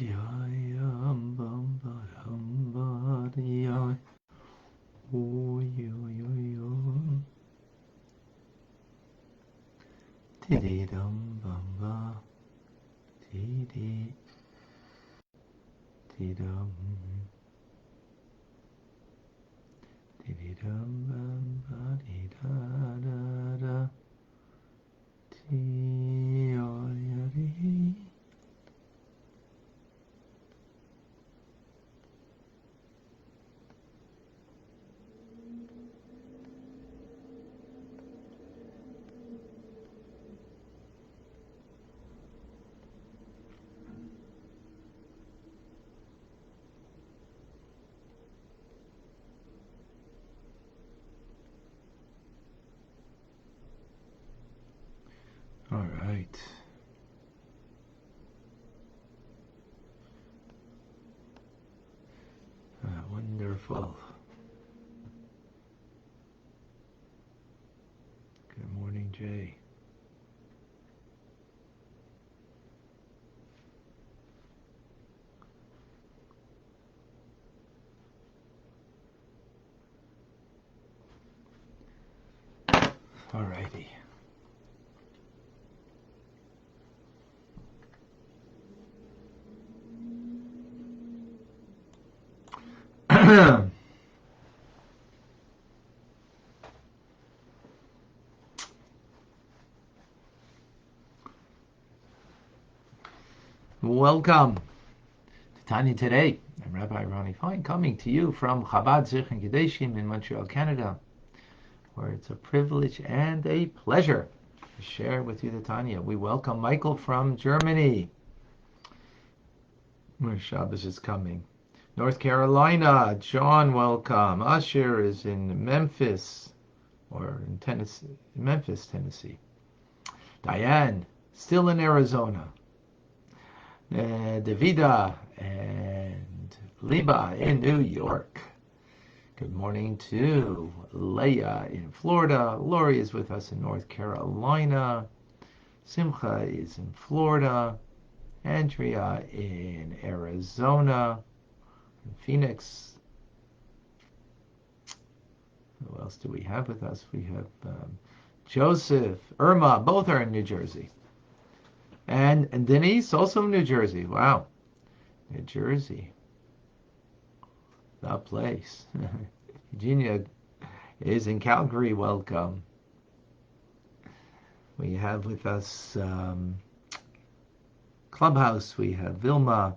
Yam bam bam bam oh yo Tiddy dum bum ba tiddy dum tiddy dum bum ba di da da da ti o ya di. All right. Wonderful. Good morning, Jay. All righty. Welcome to Tanya today. I'm Rabbi Ronnie Fine, coming to you from Chabad Zichron in Montreal, Canada, where it's a privilege and a pleasure to share with you the Tanya. We welcome Michael from Germany, where Shabbos is coming. North Carolina, John, welcome. Usher is in Memphis, or in Tennessee, Memphis, Tennessee. Diane, still in Arizona. Davida and Liba in New York. Good morning to Leah in Florida. Lori is with us in North Carolina. Simcha is in Florida. Andrea in Arizona. In Phoenix. Who else do we have with us? We have Joseph, Irma, both are in New Jersey. And Denise, also in New Jersey. Wow. New Jersey. The place. Eugenia is in Calgary. Welcome. We have with us Clubhouse. We have Vilma.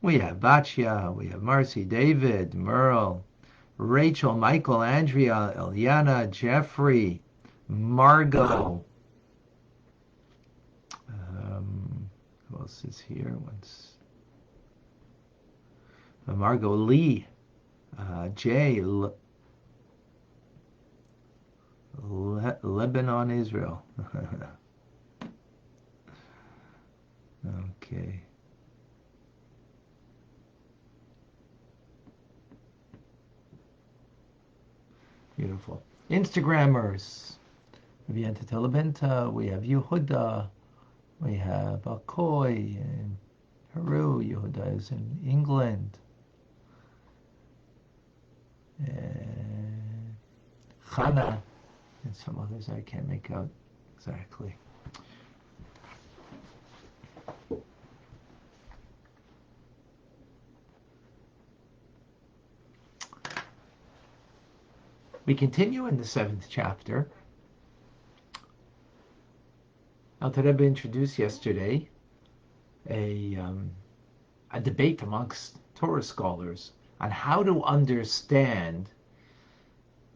We have Batya. We have Marcy, David, Merle, Rachel, Michael, Andrea, Eliana, Jeffrey, Margot. Who else is here? Margot Lee, Jay, Lebanon, Israel. Okay. Beautiful. Instagrammers. Vivianta Telebenta. We have Yehuda. We have Akoy in Peru. Yehuda is in England. And Chana and some others I can't make out exactly. We continue in the 7th chapter. Alter Rebbe introduced yesterday a debate amongst Torah scholars on how to understand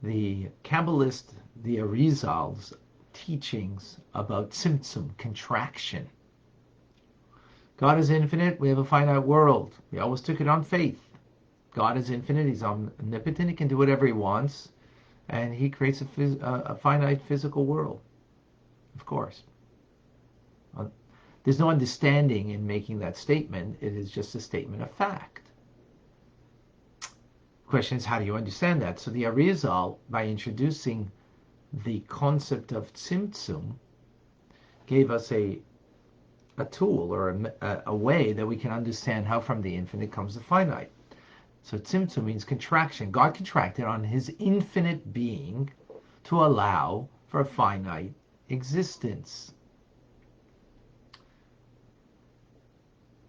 the Kabbalist, the Arizal's teachings about tzimtzum, contraction. God is infinite, we have a finite world. We always took it on faith. God is infinite, he's omnipotent, he can do whatever he wants, and he creates a finite physical world. Of course. There's no understanding in making that statement. It is just a statement of fact. The question is, how do you understand that? So the Arizal, by introducing the concept of tzimtzum, gave us a a tool or a way that we can understand how from the infinite comes the finite. So tzimtzum means contraction. God contracted on his infinite being to allow for a finite existence.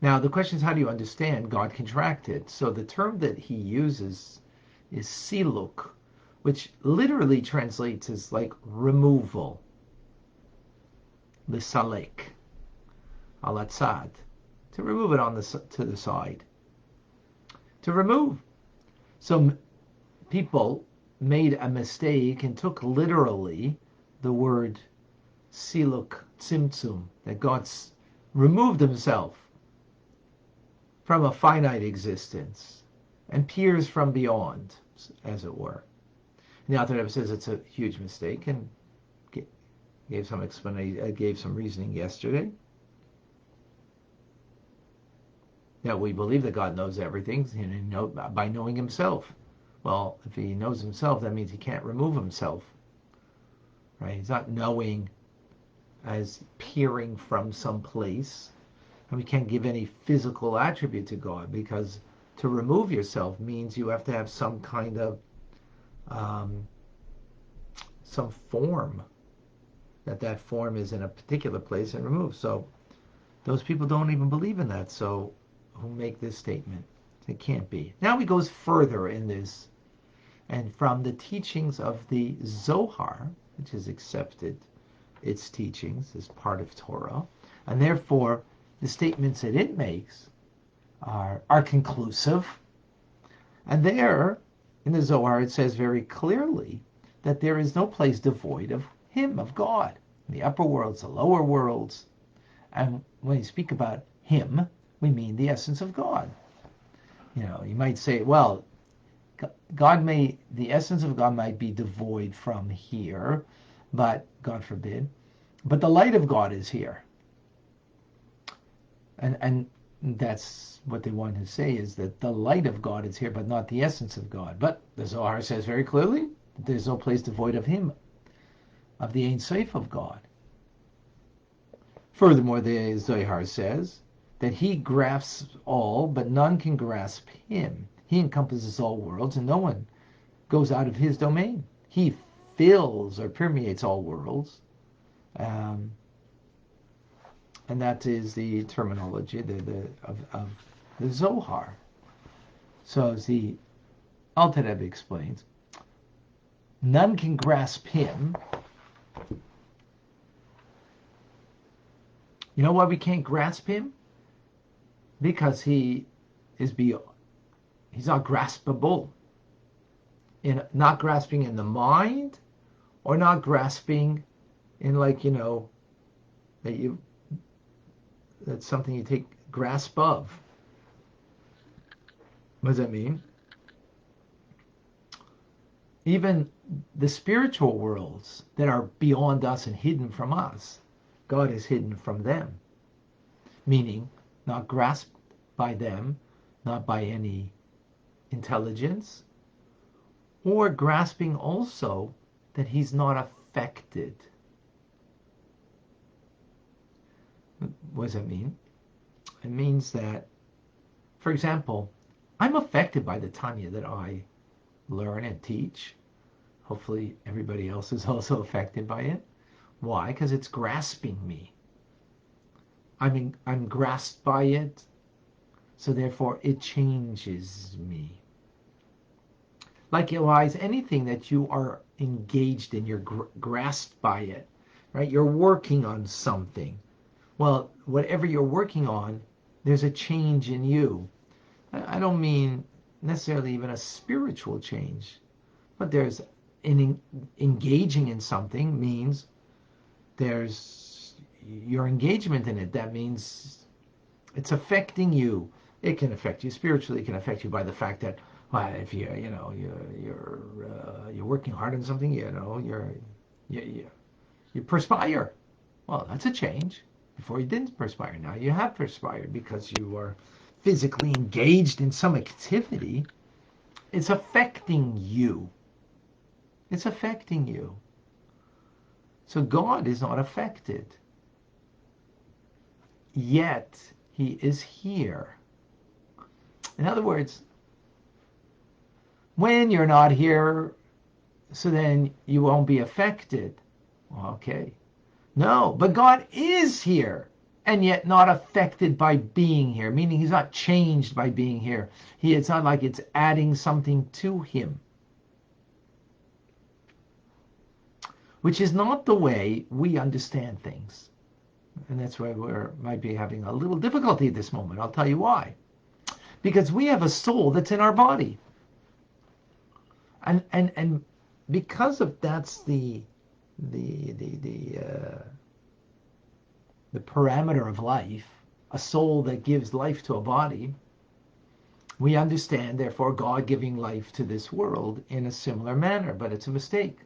Now the question is, how do you understand God contracted? So the term that he uses is siluk, which literally translates as like removal. Lisalek, alatzad, to remove it to the side. To remove. So people made a mistake and took literally the word siluk, tzimtzum, that God's removed himself from a finite existence and peers from beyond, as it were. And the Alter Rebbe says it's a huge mistake and gave some explanation, gave some reasoning yesterday. That we believe that God knows everything by knowing himself. Well, if he knows himself, that means he can't remove himself. Right? He's not knowing as peering from some place. And we can't give any physical attribute to God, because to remove yourself means you have to have some kind of some form, that form is in a particular place and removed. So those people don't even believe in that. So who make this statement? It can't be. Now he goes further in this, and from the teachings of the Zohar, which has accepted its teachings as part of Torah, and therefore the statements that it makes are conclusive. And there, in the Zohar, it says very clearly that there is no place devoid of him, of God. The upper worlds, the lower worlds. And when you speak about him, we mean the essence of God. You might say, well, the essence of God might be devoid from here, but God forbid, but the light of God is here. And that's what they want to say, is that the light of God is here, but not the essence of God. But the Zohar says very clearly that there's no place devoid of him, of the Ein Sof of God. Furthermore, the Zohar says that he grasps all, but none can grasp him. He encompasses all worlds, and no one goes out of his domain. He fills or permeates all worlds. And that is the terminology of the Zohar. So as the Alter Rebbe explains, none can grasp him. You know why we can't grasp him? Because he's not graspable. Not grasping in the mind, or not grasping in that's something you take grasp of. What does that mean? Even the spiritual worlds that are beyond us and hidden from us, God is hidden from them. Meaning, not grasped by them, not by any intelligence, or grasping also that he's not affected. What does that mean? It means that, for example, I'm affected by the Tanya that I learn and teach. Hopefully everybody else is also affected by it. Why? Because it's grasping me. I'm grasped by it, so therefore it changes me. Likewise, anything that you are engaged in, you're grasped by it, right? You're working on something. Well, whatever you're working on, there's a change in you. I don't mean necessarily even a spiritual change, but there's engaging in something means there's your engagement in it. That means it's affecting you. It can affect you spiritually. It can affect you by the fact that, well, if you're working hard on something, you perspire. Well, that's a change. Before you didn't perspire, now you have perspired because you are physically engaged in some activity. It's affecting you. It's affecting you. So God is not affected. yet he is here. In other words, when you're not here, so then you won't be affected. Okay. No, but God is here and yet not affected by being here, meaning he's not changed by being here. It's not like it's adding something to him, which is not the way we understand things. And that's why we might be having a little difficulty at this moment. I'll tell you why. Because we have a soul that's in our body. And because of that's the parameter of life, a soul that gives life to a body, we understand, therefore, God giving life to this world in a similar manner, but it's a mistake.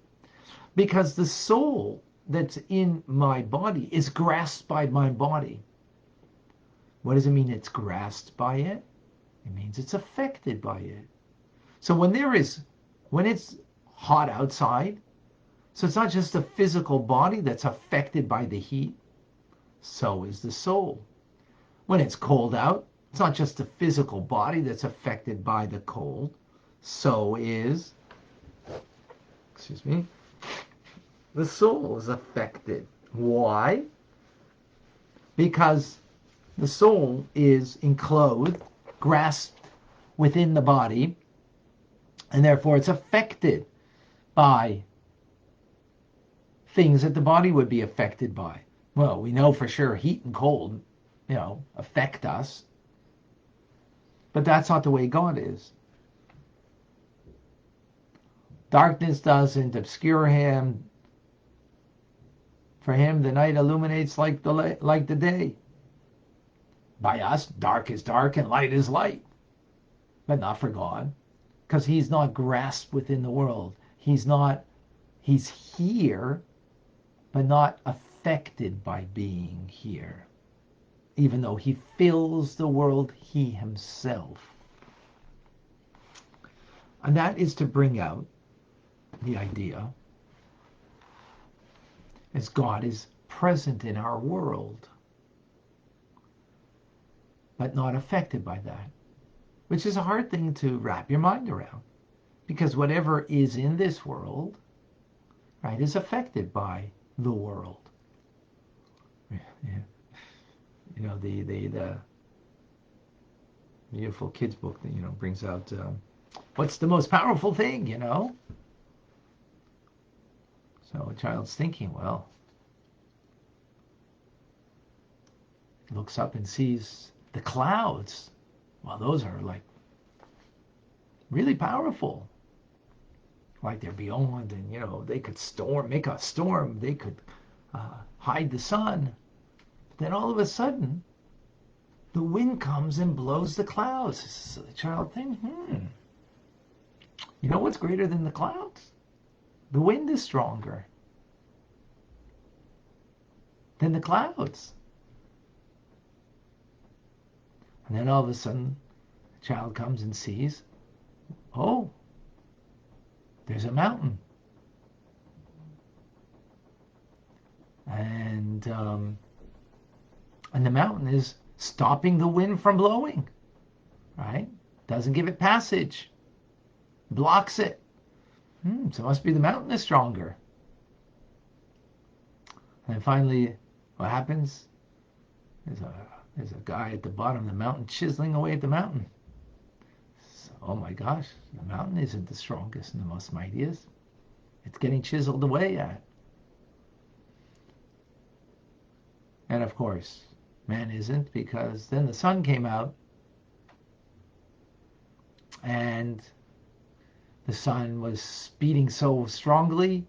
Because the soul that's in my body is grasped by my body. What does it mean it's grasped by it? It means it's affected by it. So when it's hot outside, so it's not just a physical body that's affected by the heat, so is the soul. When it's cold out, it's not just a physical body that's affected by the cold, so is, the soul is affected. Why? Because the soul is enclosed, grasped within the body, and therefore it's affected by things that the body would be affected by. Well, we know for sure heat and cold, affect us. But that's not the way God is. Darkness doesn't obscure him. For him, the night illuminates like the day. By us, dark is dark and light is light. But not for God. Because he's not grasped within the world. He's here, but not affected by being here. Even though he fills the world, he himself. And that is to bring out the idea as God is present in our world, but not affected by that, which is a hard thing to wrap your mind around, because whatever is in this world, right, is affected by the world. Yeah. The beautiful kids book that brings out what's the most powerful thing, So a child's thinking, well, looks up and sees the clouds. Well, those are like really powerful. Like they're beyond, and they could make a storm. They could hide the sun. But then all of a sudden, the wind comes and blows the clouds. So the child thinks, you know what's greater than the clouds? The wind is stronger than the clouds. And then all of a sudden, the child comes and sees, oh, there's a mountain. And the mountain is stopping the wind from blowing, right? Doesn't give it passage, blocks it. So it must be the mountain is stronger. And then finally, what happens? There's a guy at the bottom of the mountain chiseling away at the mountain. So, oh my gosh, the mountain isn't the strongest and the most mightiest. It's getting chiseled away at. And of course, man isn't, because then the sun came out and the sun was speeding so strongly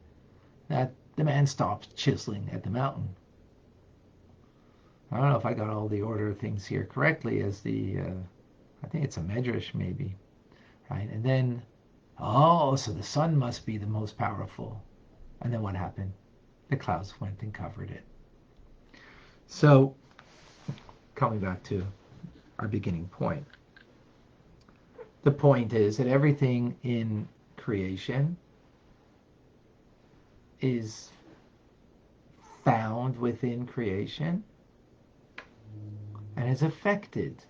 that the man stopped chiseling at the mountain. I don't know if I got all the order of things here correctly, as I think it's a medrash maybe, right? And then, so the sun must be the most powerful. And then what happened? The clouds went and covered it. So, coming back to our beginning point. The point is that everything in creation is found within creation, and is affected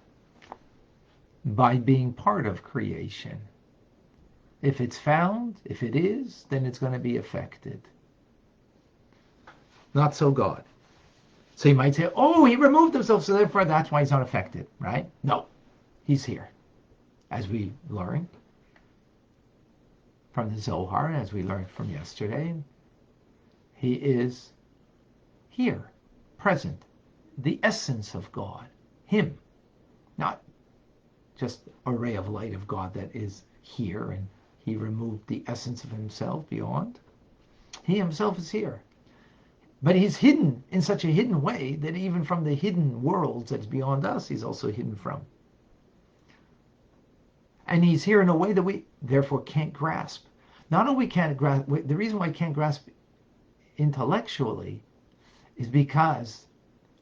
by being part of creation. If it's found, if it is, then it's going to be affected. Not so God. So you might say, oh, he removed himself, so therefore that's why he's not affected, right? No, he's here. As we learned from the Zohar, as we learned from yesterday, he is here, present, the essence of God, him, not just a ray of light of God that is here and he removed the essence of himself beyond. He himself is here. But he's hidden in such a hidden way that even from the hidden worlds that's beyond us, he's also hidden from. And he's here in a way that we therefore can't grasp. Not only can't grasp, the reason why I can't grasp intellectually is because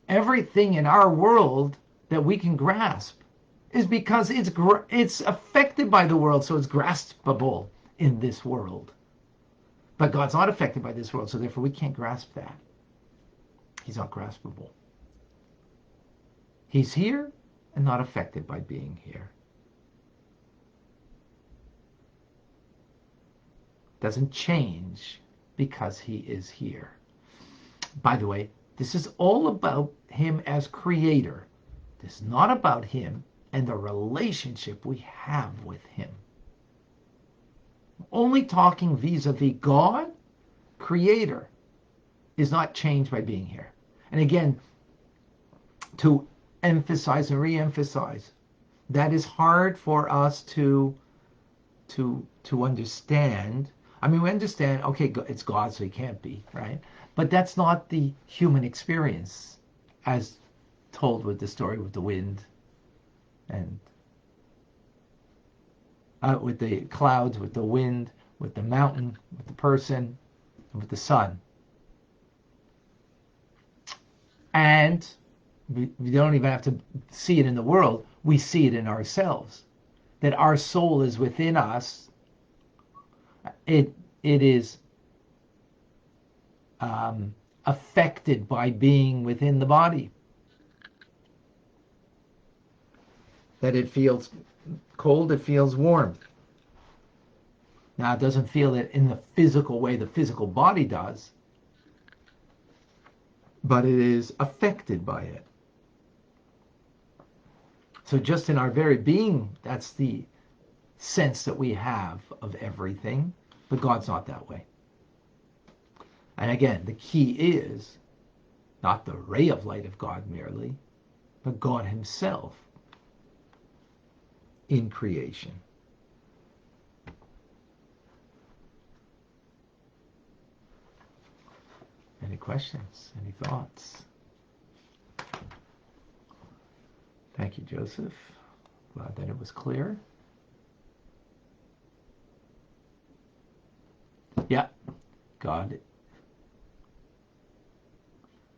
everything in our world that we can grasp is because it's affected by the world, so it's graspable in this world. But God's not affected by this world, so therefore we can't grasp that. He's not graspable. He's here and not affected by being here. Doesn't change because he is here. By the way, this is all about him as creator. This is not about him and the relationship we have with him. Only talking vis-a-vis God, creator, is not changed by being here. And again, to emphasize and re-emphasize, that is hard for us to understand. I mean, we understand, okay, it's God, so he can't be, right? But that's not the human experience, as told with the story with the wind and with the clouds, with the wind, with the mountain, with the person, and with the sun. And we don't even have to see it in the world. We see it in ourselves. That our soul is within us. It is affected by being within the body. That it feels cold, it feels warm. Now, it doesn't feel it in the physical way the physical body does, but it is affected by it. So just in our very being, that's the sense that we have of everything, but God's not that way. And again, the key is not the ray of light of God merely, but God himself in creation. Any questions? Any thoughts? Thank you, Joseph. Glad that it was clear. Yeah, God.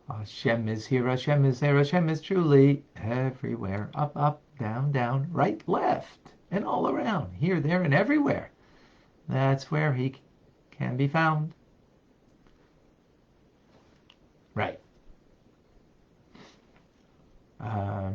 Hashem is here, Hashem is there, Hashem is truly everywhere. Up, up, down, down, right, left, and all around. Here, there, and everywhere. That's where he can be found. Right. I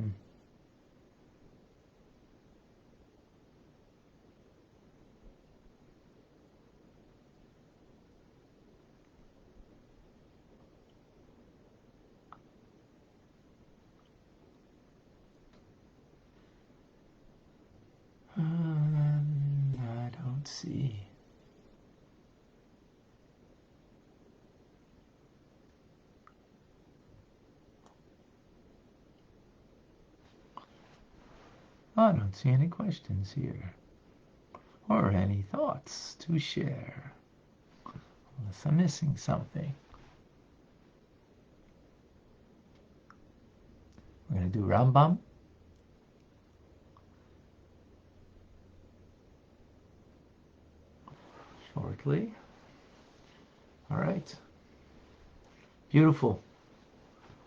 don't see. I don't see any questions here, or any thoughts to share, unless I'm missing something. We're going to do Rambam. Shortly. All right. Beautiful.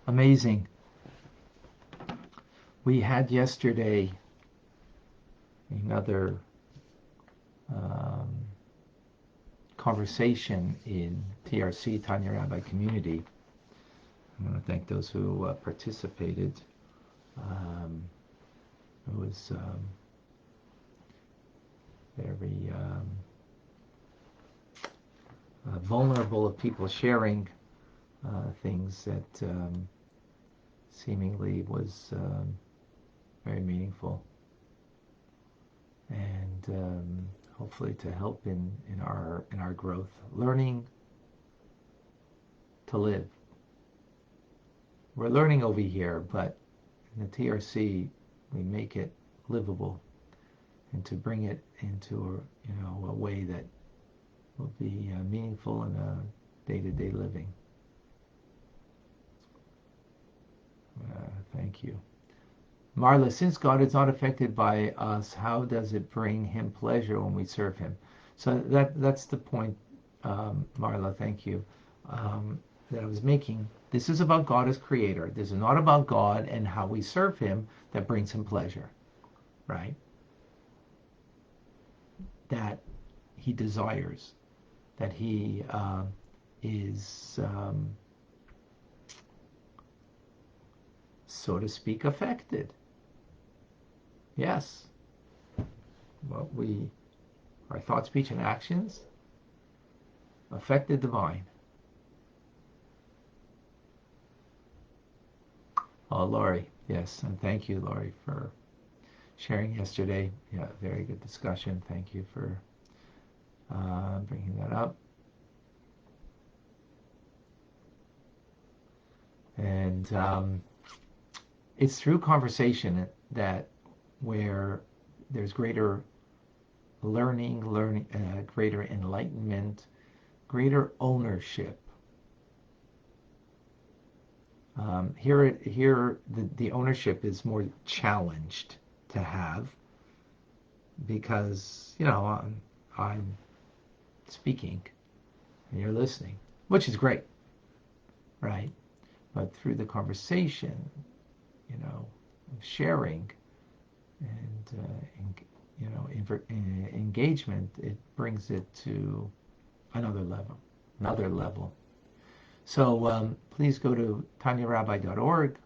Amazing. We had yesterday another conversation in TRC, Tanya Rabbi community. I want to thank those who participated. Um, it was very vulnerable of people sharing things that seemingly was very meaningful, and hopefully to help in our growth, learning to live. We're learning over here, but in the TRC we make it livable, and to bring it into a way that will be meaningful in a day-to-day living. Thank you. Marla, since God is not affected by us, how does it bring him pleasure when we serve him? So that's the point, Marla, thank you, that I was making. This is about God as creator. This is not about God and how we serve him that brings him pleasure, right? That he desires, that he is, so to speak, affected. Yes. Our thought, speech, and actions affect the divine. Oh, Laurie, yes, and thank you, Laurie, for sharing yesterday. Yeah, very good discussion. Thank you for bringing that up. And it's through conversation that where there's greater learning, greater enlightenment, greater ownership. Here, the ownership is more challenged to have because I'm speaking and you're listening, which is great, right? But through the conversation, sharing and engagement, it brings it to another level. So please go to TanyaRabbi.org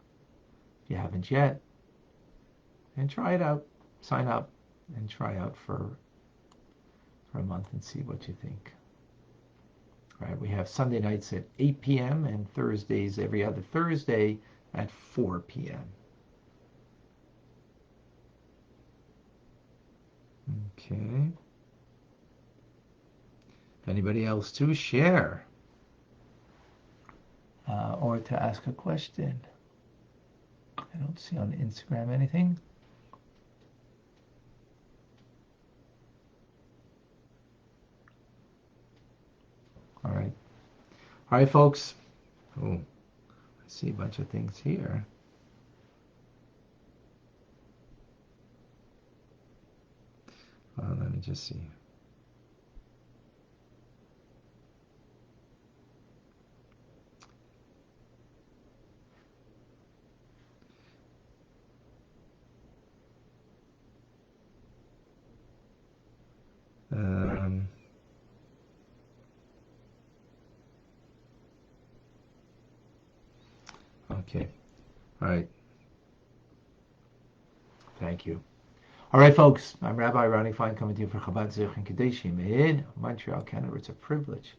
if you haven't yet, and try it out. Sign up and try out for a month and see what you think. All right, we have Sunday nights at 8 p.m. and Thursdays every other Thursday at 4 p.m. Okay. Anybody else to share or to ask a question? I don't see on Instagram anything. All right. All right, folks. Oh, I see a bunch of things here. Let me just see. Okay. All right. Thank you. All right, folks. I'm Rabbi Ronnie Fine coming to you from Chabad Zich and Kadeshim in Montreal, Canada. It's a privilege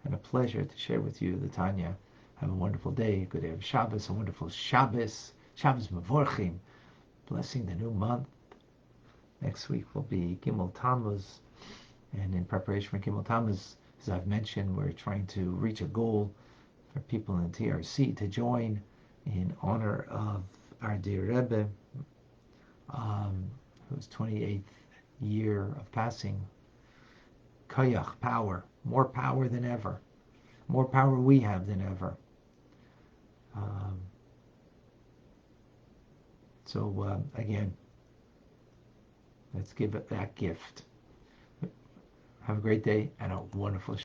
and a pleasure to share with you the Tanya. Have a wonderful day, a good day of Shabbos, a wonderful Shabbos, Shabbos Mevorchim, blessing the new month. Next week will be Gimel Tammuz, and in preparation for Gimel Tammuz, as I've mentioned, we're trying to reach a goal for people in TRC to join in honor of our dear Rebbe, whose 28th year of passing. Koyach, power, more power than ever, more power we have than ever. So again, let's give it that gift. Have a great day and a wonderful